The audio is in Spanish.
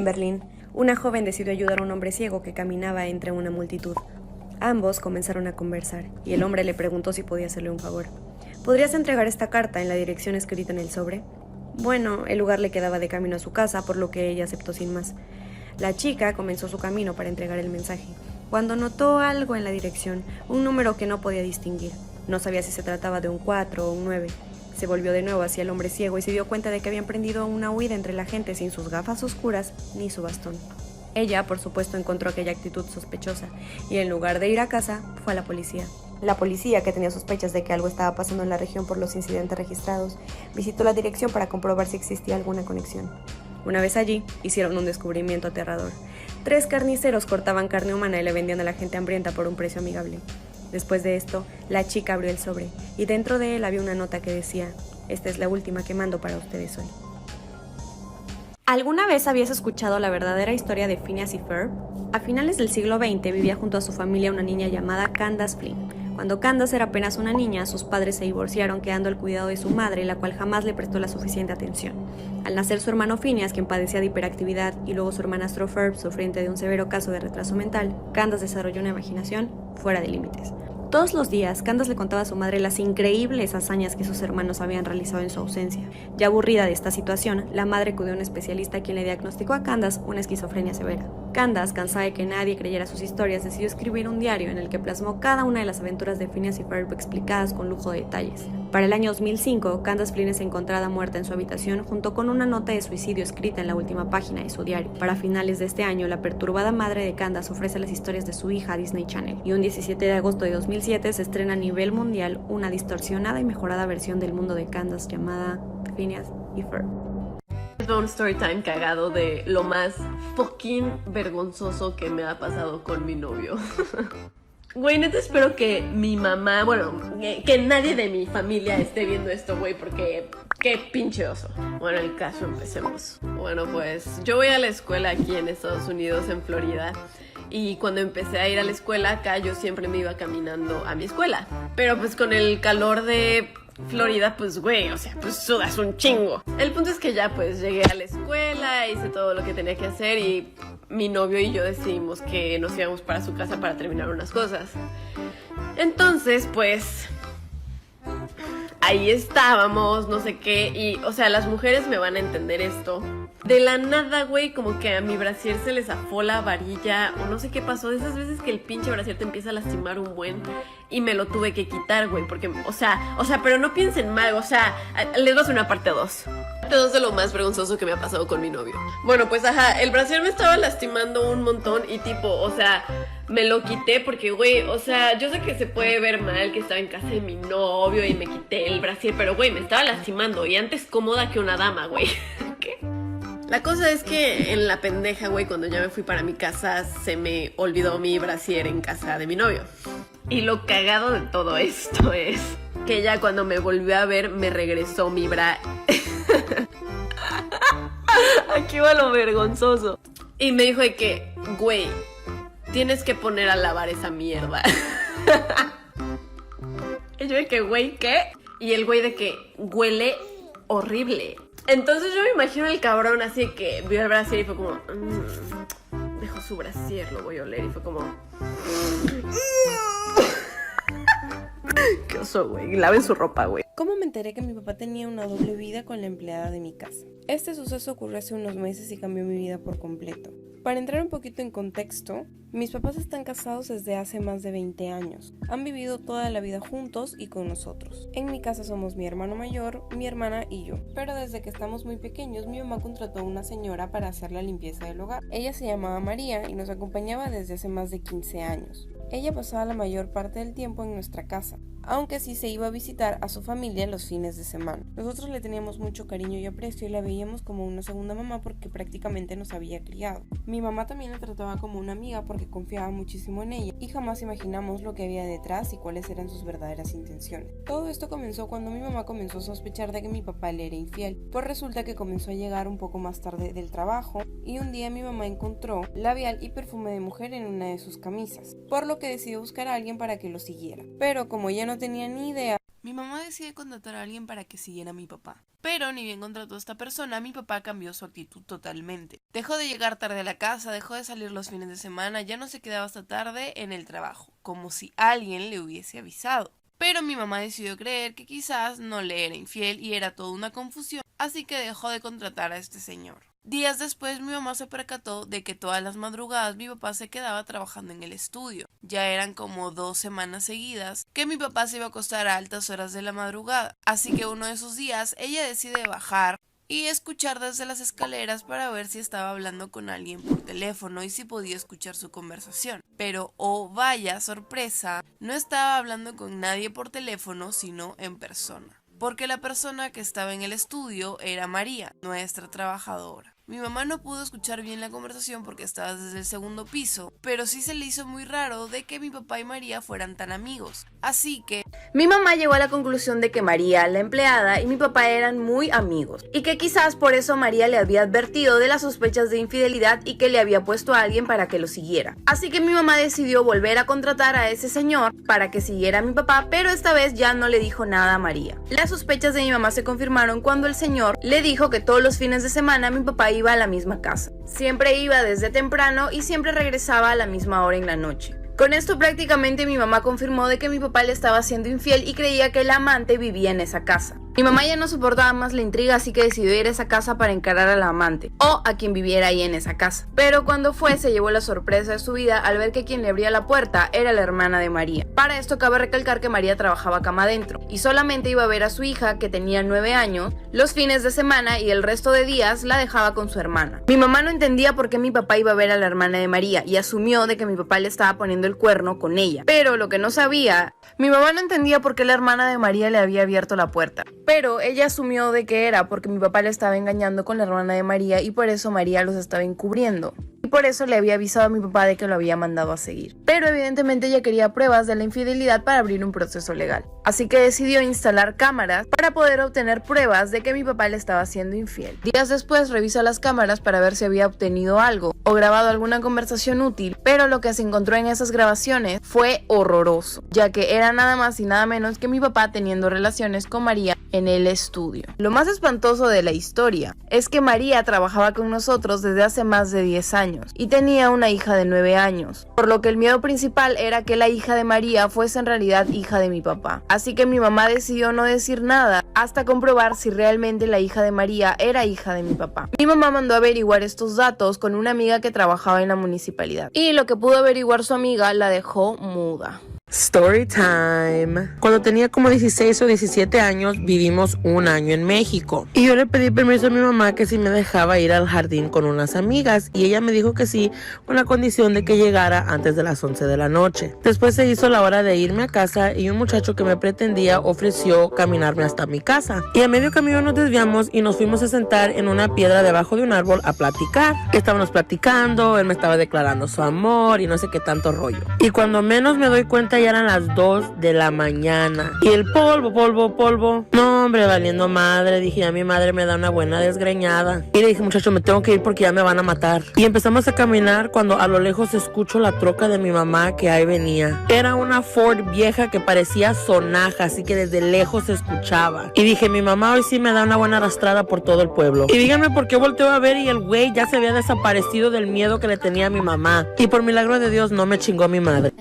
En Berlín, una joven decidió ayudar a un hombre ciego que caminaba entre una multitud. Ambos comenzaron a conversar y el hombre le preguntó si podía hacerle un favor. ¿Podrías entregar esta carta en la dirección escrita en el sobre? Bueno, el lugar le quedaba de camino a su casa, por lo que ella aceptó sin más. La chica comenzó su camino para entregar el mensaje, cuando notó algo en la dirección, un número que no podía distinguir. No sabía si se trataba de un 4 o un 9. Se volvió de nuevo hacia el hombre ciego y se dio cuenta de que había emprendido una huida entre la gente sin sus gafas oscuras ni su bastón. Ella, por supuesto, encontró aquella actitud sospechosa y en lugar de ir a casa, fue a la policía. La policía, que tenía sospechas de que algo estaba pasando en la región por los incidentes registrados, visitó la dirección para comprobar si existía alguna conexión. Una vez allí, hicieron un descubrimiento aterrador. 3 carniceros cortaban carne humana y le vendían a la gente hambrienta por un precio amigable. Después de esto, la chica abrió el sobre y dentro de él había una nota que decía: "Esta es la última que mando para ustedes hoy". ¿Alguna vez habías escuchado la verdadera historia de Phineas y Ferb? A finales del siglo XX vivía junto a su familia una niña llamada Candace Flynn. Cuando Candace era apenas una niña, sus padres se divorciaron quedando al cuidado de su madre, la cual jamás le prestó la suficiente atención. Al nacer su hermano Phineas, quien padecía de hiperactividad, y luego su hermanastro Ferb, sufriente de un severo caso de retraso mental, Candace desarrolló una imaginación fuera de límites. Todos los días, Candace le contaba a su madre las increíbles hazañas que sus hermanos habían realizado en su ausencia. Ya aburrida de esta situación, la madre acudió a un especialista quien le diagnosticó a Candace una esquizofrenia severa. Candace, cansada de que nadie creyera sus historias, decidió escribir un diario en el que plasmó cada una de las aventuras de Phineas y Ferb explicadas con lujo de detalles. Para el año 2005, Candace Flynn es encontrada muerta en su habitación junto con una nota de suicidio escrita en la última página de su diario. Para finales de este año, la perturbada madre de Candace ofrece las historias de su hija a Disney Channel, y un 17 de agosto de 2007 se estrena a nivel mundial una distorsionada y mejorada versión del mundo de Candace llamada Phineas y Ferb. Un story time cagado de lo más fucking vergonzoso que me ha pasado con mi novio. Güey, neta espero que mi mamá, bueno, que nadie de mi familia esté viendo esto, güey, porque qué pinche oso. Bueno, el caso, empecemos. Bueno, pues yo voy a la escuela aquí en Estados Unidos, en Florida. Y cuando empecé a ir a la escuela acá, yo siempre me iba caminando a mi escuela. Pero pues con el calor de Florida, pues güey, o sea, pues sudas un chingo. El punto es que ya pues llegué a la escuela, hice todo lo que tenía que hacer y mi novio y yo decidimos que nos íbamos para su casa para terminar unas cosas. Entonces, pues ahí estábamos, no sé qué, y o sea, las mujeres me van a entender esto. De la nada, güey, como que a mi brasier se le zafó la varilla o no sé qué pasó. De esas veces que el pinche brasier te empieza a lastimar un buen y me lo tuve que quitar, güey, porque, o sea, pero no piensen mal, o sea, les voy a hacer una parte 2. Parte 2 de lo más vergonzoso que me ha pasado con mi novio. Bueno, pues ajá, el brasier me estaba lastimando un montón y tipo, o sea, me lo quité porque, güey, o sea, yo sé que se puede ver mal que estaba en casa de mi novio y me quité el brasier, pero, güey, me estaba lastimando y antes cómoda que una dama, güey. ¿Qué? La cosa es que en la pendeja, güey, cuando ya me fui para mi casa, se me olvidó mi brasier en casa de mi novio. Y lo cagado de todo esto es que ya cuando me volvió a ver, me regresó mi bra... Aquí va lo vergonzoso. Y me dijo de que, güey, tienes que poner a lavar esa mierda. Y yo de que, güey, ¿qué? Y el güey de que huele horrible. Entonces yo me imagino el cabrón así que vio el brasier y fue como... dejó su brasier, lo voy a oler. Y fue como... qué oso, güey. Laven su ropa, güey. ¿Cómo me enteré que mi papá tenía una doble vida con la empleada de mi casa? Este suceso ocurrió hace unos meses y cambió mi vida por completo. Para entrar un poquito en contexto, mis papás están casados desde hace más de 20 años. Han vivido toda la vida juntos y con nosotros. En mi casa somos mi hermano mayor, mi hermana y yo. Pero desde que estamos muy pequeños, mi mamá contrató a una señora para hacer la limpieza del hogar. Ella se llamaba María y nos acompañaba desde hace más de 15 años. Ella pasaba la mayor parte del tiempo en nuestra casa, aunque sí se iba a visitar a su familia los fines de semana. Nosotros le teníamos mucho cariño y aprecio y la veíamos como una segunda mamá porque prácticamente nos había criado. Mi mamá también la trataba como una amiga porque confiaba muchísimo en ella y jamás imaginamos lo que había detrás y cuáles eran sus verdaderas intenciones. Todo esto comenzó cuando mi mamá comenzó a sospechar de que mi papá le era infiel, pues resulta que comenzó a llegar un poco más tarde del trabajo y un día mi mamá encontró labial y perfume de mujer en una de sus camisas, por lo que decidió buscar a alguien para que lo siguiera. Pero como ella no tenía ni idea Mi mamá decide contratar a alguien para que siguiera a mi papá. Pero ni bien contrató a esta persona, mi papá cambió su actitud totalmente. Dejó de llegar tarde a la casa, dejó de salir los fines de semana, ya no se quedaba hasta tarde en el trabajo, como si alguien le hubiese avisado. Pero mi mamá decidió creer que quizás no le era infiel y era toda una confusión, así que dejó de contratar a este señor. Días después mi mamá se percató de que todas las madrugadas mi papá se quedaba trabajando en el estudio. Ya eran como 2 semanas seguidas que mi papá se iba a acostar a altas horas de la madrugada, así que uno de esos días ella decide bajar y escuchar desde las escaleras para ver si estaba hablando con alguien por teléfono y si podía escuchar su conversación. Pero, oh vaya sorpresa, no estaba hablando con nadie por teléfono, sino en persona. Porque la persona que estaba en el estudio era María, nuestra trabajadora. Mi mamá no pudo escuchar bien la conversación porque estaba desde el segundo piso, pero sí se le hizo muy raro de que mi papá y María fueran tan amigos. Así que mi mamá llegó a la conclusión de que María, la empleada, y mi papá eran muy amigos, y que quizás por eso María le había advertido de las sospechas de infidelidad y que le había puesto a alguien para que lo siguiera. Así que mi mamá decidió volver a contratar a ese señor para que siguiera a mi papá, pero esta vez ya no le dijo nada a María. Las sospechas de mi mamá se confirmaron cuando el señor le dijo que todos los fines de semana mi papá iba a la misma casa. Siempre iba desde temprano y siempre regresaba a la misma hora en la noche. Con esto prácticamente mi mamá confirmó de que mi papá le estaba siendo infiel y creía que el amante vivía en esa casa. Mi mamá ya no soportaba más la intriga, así que decidió ir a esa casa para encarar al amante, o a quien viviera ahí en esa casa. Pero cuando fue, se llevó la sorpresa de su vida al ver que quien le abría la puerta era la hermana de María. Para esto cabe recalcar que María trabajaba cama adentro, y solamente iba a ver a su hija, que tenía 9 años, los fines de semana y el resto de días la dejaba con su hermana. Mi mamá no entendía por qué mi papá iba a ver a la hermana de María, y asumió de que mi papá le estaba poniendo el cuerno con ella. Pero lo que no sabía, mi mamá no entendía por qué la hermana de María le había abierto la puerta. Pero ella asumió de que era porque mi papá le estaba engañando con la hermana de María y por eso María los estaba encubriendo. Y por eso le había avisado a mi papá de que lo había mandado a seguir. Pero evidentemente ella quería pruebas de la infidelidad para abrir un proceso legal. Así que decidió instalar cámaras para poder obtener pruebas de que mi papá le estaba siendo infiel. Días después revisó las cámaras para ver si había obtenido algo o grabado alguna conversación útil, pero lo que se encontró en esas grabaciones fue horroroso, ya que era nada más y nada menos que mi papá teniendo relaciones con María en el estudio. Lo más espantoso de la historia es que María trabajaba con nosotros desde hace más de 10 años y tenía una hija de 9 años, por lo que el miedo principal era que la hija de María fuese en realidad hija de mi papá. Así que mi mamá decidió no decir nada hasta comprobar si realmente la hija de María era hija de mi papá. Mi mamá mandó a averiguar estos datos con una amiga que trabajaba en la municipalidad y lo que pudo averiguar su amiga la dejó muda. Story time. Cuando tenía como 16 o 17 años, vivimos un año en México. Y yo le pedí permiso a mi mamá que si me dejaba ir al jardín con unas amigas. Y ella me dijo que sí, con la condición de que llegara antes de las 11 de la noche. Después se hizo la hora de irme a casa y un muchacho que me pretendía ofreció caminarme hasta mi casa. Y a medio camino nos desviamos y nos fuimos a sentar en una piedra debajo de un árbol a platicar. Estábamos platicando, él me estaba declarando su amor y no sé qué tanto rollo. Y cuando menos me doy cuenta ya eran las 2 de la mañana. Y el polvo. No, hombre, valiendo madre. Dije, a mi madre me da una buena desgreñada. Y le dije, muchacho, me tengo que ir porque ya me van a matar. Y empezamos a caminar cuando a lo lejos escucho la troca de mi mamá que ahí venía. Era una Ford vieja que parecía sonaja, así que desde lejos se escuchaba. Y dije, mi mamá hoy sí me da una buena arrastrada por todo el pueblo. Y díganme por qué volteo a ver y el güey ya se había desaparecido del miedo que le tenía a mi mamá. Y por milagro de Dios no me chingó a mi madre.